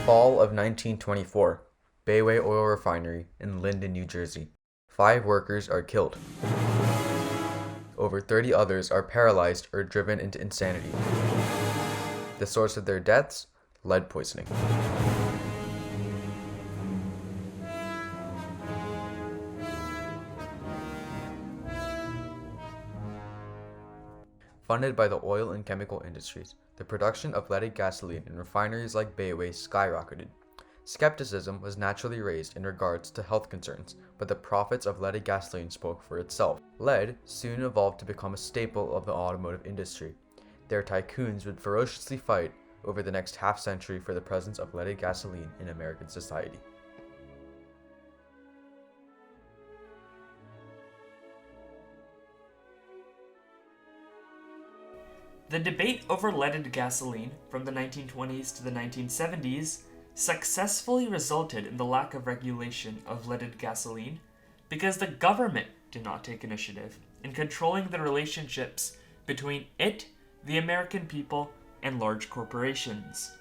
Fall of 1924. Bayway Oil Refinery in Linden, New Jersey. 5 workers are killed. Over 30 others are paralyzed or driven into insanity. The source of their deaths? Lead poisoning. Funded by the oil and chemical industries, the production of leaded gasoline in refineries like Bayway skyrocketed. Skepticism was naturally raised in regards to health concerns, but the profits of leaded gasoline spoke for itself. Lead soon evolved to become a staple of the automotive industry. Their tycoons would ferociously fight over the next half-century for the presence of leaded gasoline in American society. The debate over leaded gasoline from the 1920s to the 1970s successfully resulted in the lack of regulation of leaded gasoline because the government did not take initiative in controlling the relationships between it, the American people, and large corporations.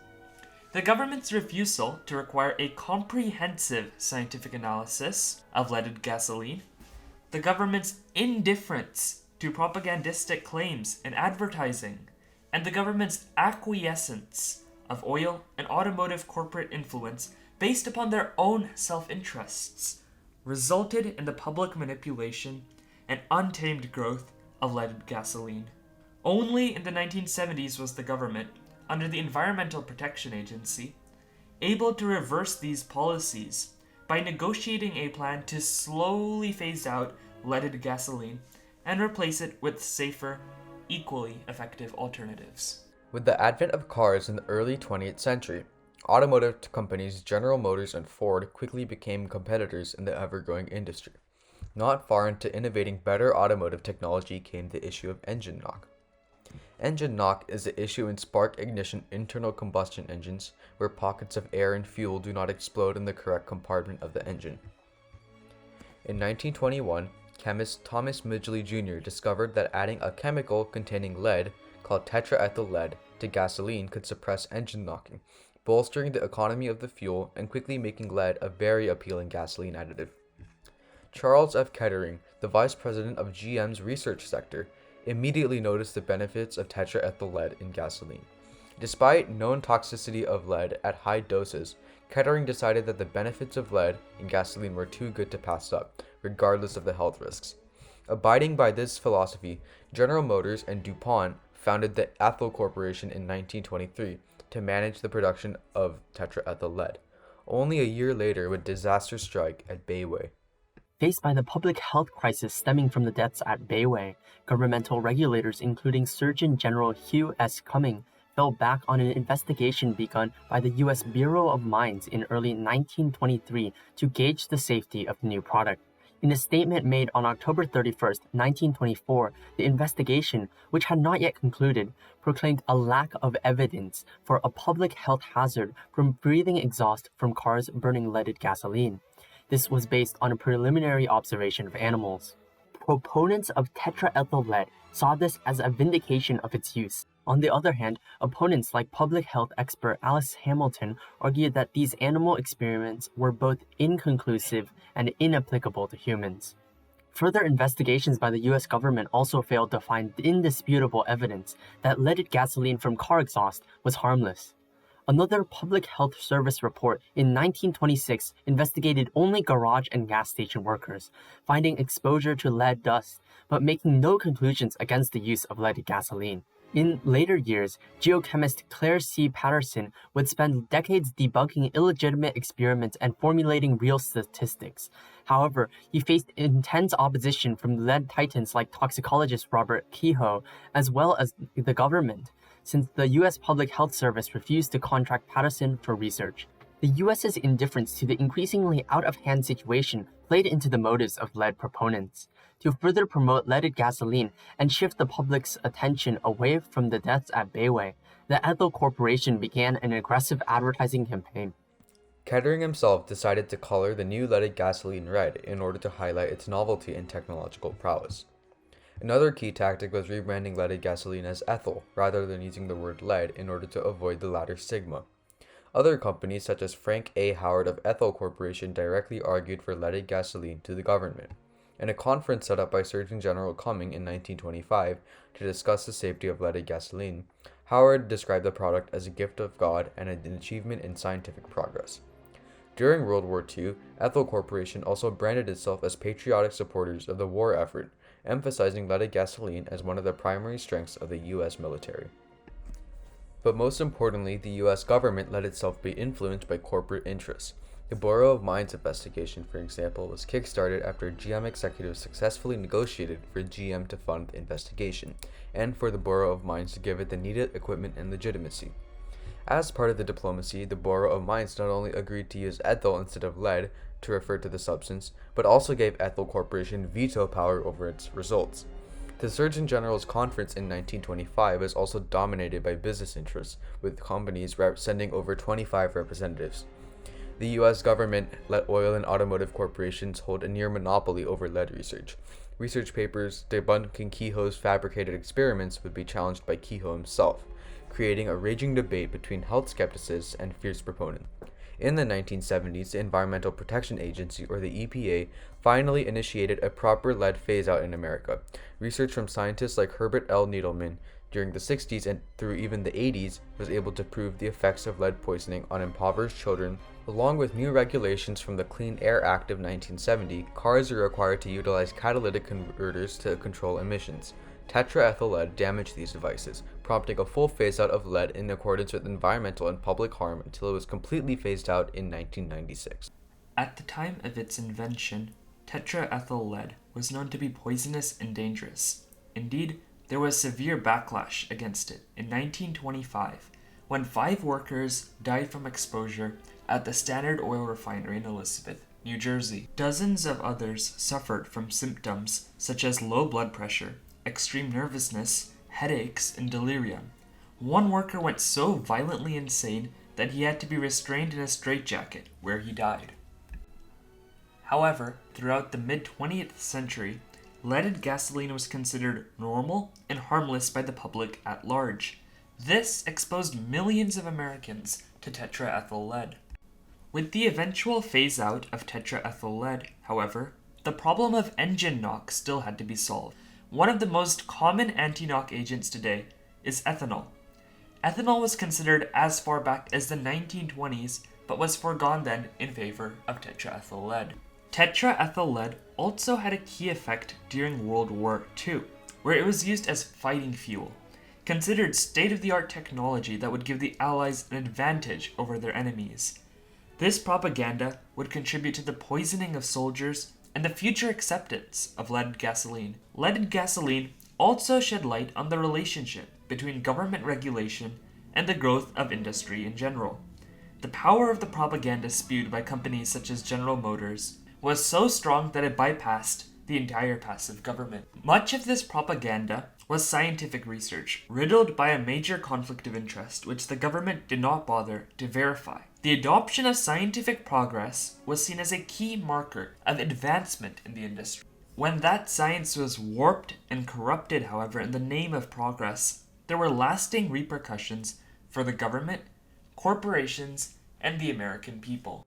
The government's refusal to require a comprehensive scientific analysis of leaded gasoline, the government's indifference to propagandistic claims and advertising, and the government's acquiescence of oil and automotive corporate influence based upon their own self-interests resulted in the public manipulation and untamed growth of leaded gasoline. Only in the 1970s was the government, under the Environmental Protection Agency, able to reverse these policies by negotiating a plan to slowly phase out leaded gasoline and replace it with safer, equally effective alternatives. With the advent of cars in the early 20th century, automotive companies General Motors and Ford quickly became competitors in the ever-growing industry. Not far into innovating better automotive technology came the issue of engine knock. Engine knock is the issue in spark-ignition internal combustion engines where pockets of air and fuel do not explode in the correct compartment of the engine. In 1921, chemist Thomas Midgley Jr. discovered that adding a chemical containing lead, called tetraethyl lead, to gasoline could suppress engine knocking, bolstering the economy of the fuel and quickly making lead a very appealing gasoline additive. Charles F. Kettering, the vice president of GM's research sector, immediately noticed the benefits of tetraethyl lead in gasoline. Despite known toxicity of lead at high doses, Kettering decided that the benefits of lead in gasoline were too good to pass up, regardless of the health risks. Abiding by this philosophy, General Motors and DuPont founded the Ethyl Corporation in 1923 to manage the production of tetraethyl lead. Only a year later would disaster strike at Bayway. Faced by the public health crisis stemming from the deaths at Bayway, governmental regulators including Surgeon General Hugh S. Cumming fell back on an investigation begun by the U.S. Bureau of Mines in early 1923 to gauge the safety of the new product. In a statement made on October 31, 1924, the investigation, which had not yet concluded, proclaimed a lack of evidence for a public health hazard from breathing exhaust from cars burning leaded gasoline. This was based on a preliminary observation of animals. Proponents of tetraethyl lead saw this as a vindication of its use. On the other hand, opponents like public health expert Alice Hamilton argued that these animal experiments were both inconclusive and inapplicable to humans. Further investigations by the US government also failed to find indisputable evidence that leaded gasoline from car exhaust was harmless. Another Public Health Service report in 1926 investigated only garage and gas station workers, finding exposure to lead dust, but making no conclusions against the use of leaded gasoline. In later years, geochemist Claire C. Patterson would spend decades debunking illegitimate experiments and formulating real statistics. However, he faced intense opposition from lead titans like toxicologist Robert Kehoe, as well as the government, since the U.S. Public Health Service refused to contract Patterson for research. The U.S.'s indifference to the increasingly out-of-hand situation played into the motives of lead proponents. To further promote leaded gasoline and shift the public's attention away from the deaths at Bayway, the Ethyl Corporation began an aggressive advertising campaign. Kettering himself decided to color the new leaded gasoline red in order to highlight its novelty and technological prowess. Another key tactic was rebranding leaded gasoline as ethyl, rather than using the word lead in order to avoid the latter's stigma. Other companies, such as Frank A. Howard of Ethel Corporation, directly argued for leaded gasoline to the government. In a conference set up by Surgeon General Cumming in 1925 to discuss the safety of leaded gasoline, Howard described the product as a gift of God and an achievement in scientific progress. During World War II, Ethel Corporation also branded itself as patriotic supporters of the war effort, emphasizing leaded gasoline as one of the primary strengths of the U.S. military. But most importantly, the U.S. government let itself be influenced by corporate interests. The Bureau of Mines investigation, for example, was kickstarted after GM executives successfully negotiated for GM to fund the investigation, and for the Bureau of Mines to give it the needed equipment and legitimacy. As part of the diplomacy, the Bureau of Mines not only agreed to use ethyl instead of lead to refer to the substance, but also gave Ethel Corporation veto power over its results. The Surgeon General's conference in 1925 was also dominated by business interests, with companies sending over 25 representatives. The U.S. government let oil and automotive corporations hold a near monopoly over lead research. Research papers debunking Kehoe's fabricated experiments would be challenged by Kehoe himself, creating a raging debate between health skepticists and fierce proponents. In the 1970s, the Environmental Protection Agency, or the EPA, finally initiated a proper lead phase-out in America. Research from scientists like Herbert L. Needleman during the 60s and through even the 80s was able to prove the effects of lead poisoning on impoverished children. Along with new regulations from the Clean Air Act of 1970, cars are required to utilize catalytic converters to control emissions. Tetraethyl lead damaged these devices, prompting a full phase-out of lead in accordance with environmental and public harm until it was completely phased out in 1996. At the time of its invention, tetraethyl lead was known to be poisonous and dangerous. Indeed, there was severe backlash against it in 1925, when 5 workers died from exposure at the Standard Oil Refinery in Elizabeth, New Jersey. Dozens of others suffered from symptoms such as low blood pressure, extreme nervousness, headaches, and delirium. One worker went so violently insane that he had to be restrained in a straitjacket, where he died. However, throughout the mid-20th century, leaded gasoline was considered normal and harmless by the public at large. This exposed millions of Americans to tetraethyl lead. With the eventual phase-out of tetraethyl lead, however, the problem of engine knock still had to be solved. One of the most common anti-knock agents today is ethanol. Ethanol was considered as far back as the 1920s, but was foregone then in favor of tetraethyl lead. Tetraethyl lead also had a key effect during World War II, where it was used as fighting fuel, considered state-of-the-art technology that would give the Allies an advantage over their enemies. This propaganda would contribute to the poisoning of soldiers and the future acceptance of leaded gasoline. Leaded gasoline also shed light on the relationship between government regulation and the growth of industry in general. The power of the propaganda spewed by companies such as General Motors was so strong that it bypassed the entire passive government. Much of this propaganda was scientific research, riddled by a major conflict of interest, which the government did not bother to verify. The adoption of scientific progress was seen as a key marker of advancement in the industry. When that science was warped and corrupted, however, in the name of progress, there were lasting repercussions for the government, corporations, and the American people.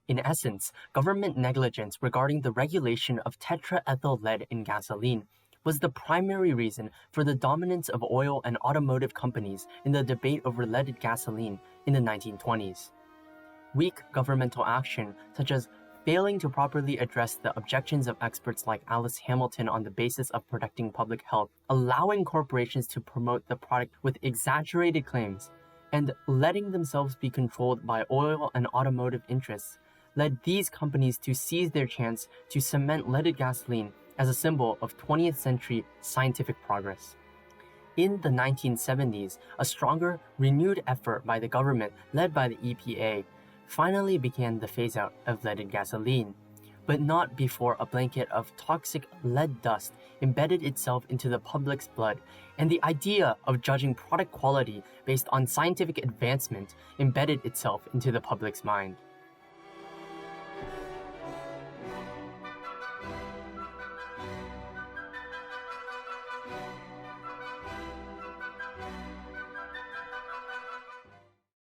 In essence, government negligence regarding the regulation of tetraethyl lead in gasoline was the primary reason for the dominance of oil and automotive companies in the debate over leaded gasoline in the 1920s. Weak governmental action, such as failing to properly address the objections of experts like Alice Hamilton on the basis of protecting public health, allowing corporations to promote the product with exaggerated claims, and letting themselves be controlled by oil and automotive interests, led these companies to seize their chance to cement leaded gasoline as a symbol of 20th century scientific progress. In the 1970s, a stronger, renewed effort by the government, led by the EPA, finally began the phase-out of leaded gasoline, but not before a blanket of toxic lead dust embedded itself into the public's blood, and the idea of judging product quality based on scientific advancement embedded itself into the public's mind.